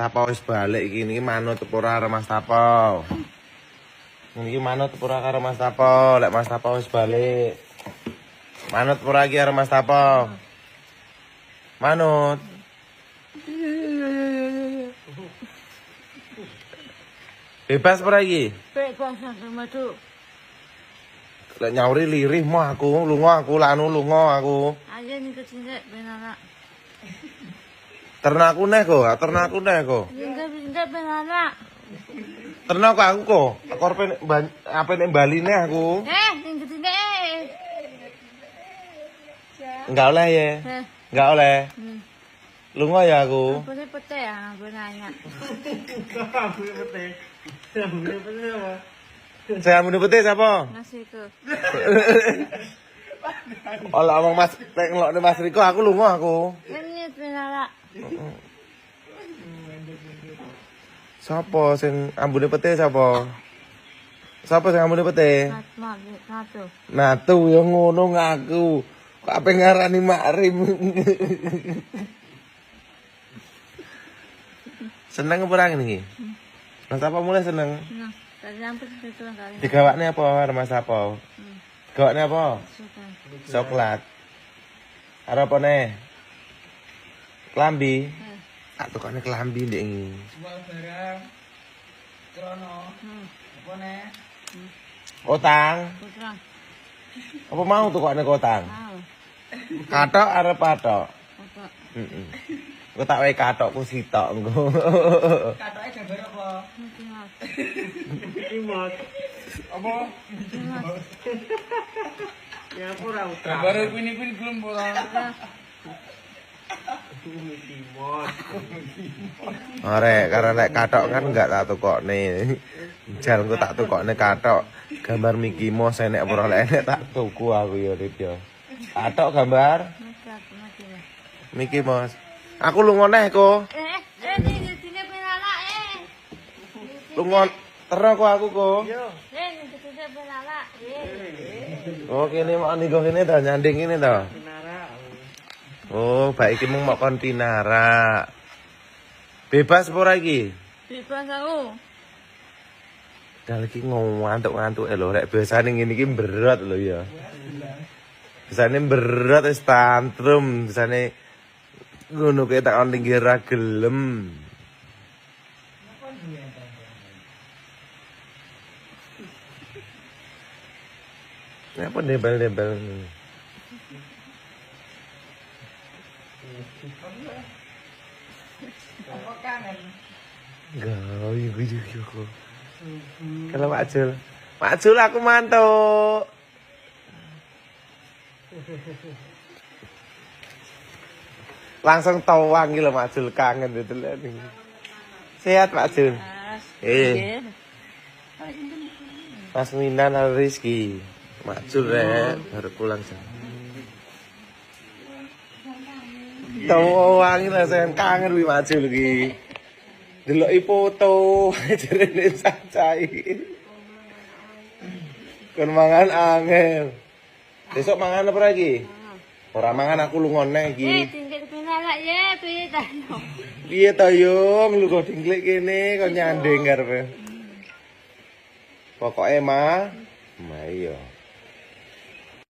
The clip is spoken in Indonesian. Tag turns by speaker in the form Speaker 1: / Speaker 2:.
Speaker 1: Tapau wis balik iki niki manut apa ora karo Mas Tapau. Niki manut apa ora karo Mas Tapau, lek Mas Tapau wis balik. Manut apa ora iki karo Mas Tapau? Manut. Bebas apa iki?
Speaker 2: Bebas sama tuh.
Speaker 1: Lek nyauri lirih mah aku, lunga aku, lanu lunga aku.
Speaker 2: Aja nih kecilnya benar.
Speaker 1: Ternaku neh kok, ternaku neh kok.
Speaker 2: Pindah benar.
Speaker 1: Ternak aku kok. Aku arep apa nek Bali neh aku.
Speaker 2: Yang kecilnya
Speaker 1: Enggak oleh ya. Enggak oleh. Lunga ya aku.
Speaker 2: Boleh pete ya, gue nanya.
Speaker 1: Saya mau putih siapa?
Speaker 2: Ngasih ke.
Speaker 1: Olah omong Mas, nek ngelokne Mas Riko aku lunga aku.
Speaker 2: Ini benar.
Speaker 1: Sapa sing ambune putih sapa? Sapa sing ambune putih?
Speaker 2: Satu.
Speaker 1: Natu ya ngono ngaku. Kok ape ngarani Makrim? Seneng apa ora ngene iki? Mas apa mulai seneng?
Speaker 2: Nah, tadi sampai situ kali.
Speaker 1: Digawakne apa karo Mas apa? Digawakne apa?
Speaker 2: Suka.
Speaker 1: Coklat. Karo apa neh? Klambi. Tak tukane klambi ndek iki.
Speaker 3: Jual barang krono apa nih?
Speaker 1: Kotang.
Speaker 2: Putra.
Speaker 1: Apa mau tukane kotang?
Speaker 2: Mau.
Speaker 1: Katok arep patok.
Speaker 2: Apa?
Speaker 1: Heeh. Engko tak wae katokku sitok engko.
Speaker 3: Katoke gambar apa?
Speaker 2: Mungkin mas.
Speaker 3: Imot. Apa?
Speaker 4: Ya ora utang.
Speaker 3: Gambar kuwi belum ora.
Speaker 1: Arek karena nek katok kan enggak tak tukokne. Jal engko tak tukokne katok. Gambar Mickey Mouse enek ora enek tak tuku aku ya Rit ya. Katok gambar
Speaker 2: Mati lah.
Speaker 1: Mickey Mouse. Aku lunga neh ko.
Speaker 2: Ini kecilnya benar.
Speaker 1: Lunga terus ko aku ko.
Speaker 2: Ini kecilnya benar.
Speaker 1: Oh kene mau niku kene ta nyanding ini ta. Oh, baik iki mung mau kon pinara. Bebas apa ora iki?
Speaker 2: Bebas aku.
Speaker 1: Dal iki ngantuk-ngantuk lho rek biasane ngene iki berat lho ya. Biasane berat wis tantrum, biasane ngono kae tak on tinggi ra gelem. Apa debel-debel.
Speaker 3: Apa kangen?
Speaker 1: Gawe iki kok. Kalau Mak Jul aku mantuk. Langsung tawang iki lho Mak Jul kangen itu lho. Sehat Pak Jul. Mas Minan al Rizki. Mak Jul rek baru pulang sana. Tawang iki rasane kangen wi Mak Jul iki. Deloki foto jarene cacai. Kon mangan angel. Besok mangan apa lagi? Ora mangan aku lunga neh iki.
Speaker 2: Tinggal benar ya, piye ta?
Speaker 1: Piye ta yo nglugo dingklik kene kon nyanding karepe. Pokoke mah iya.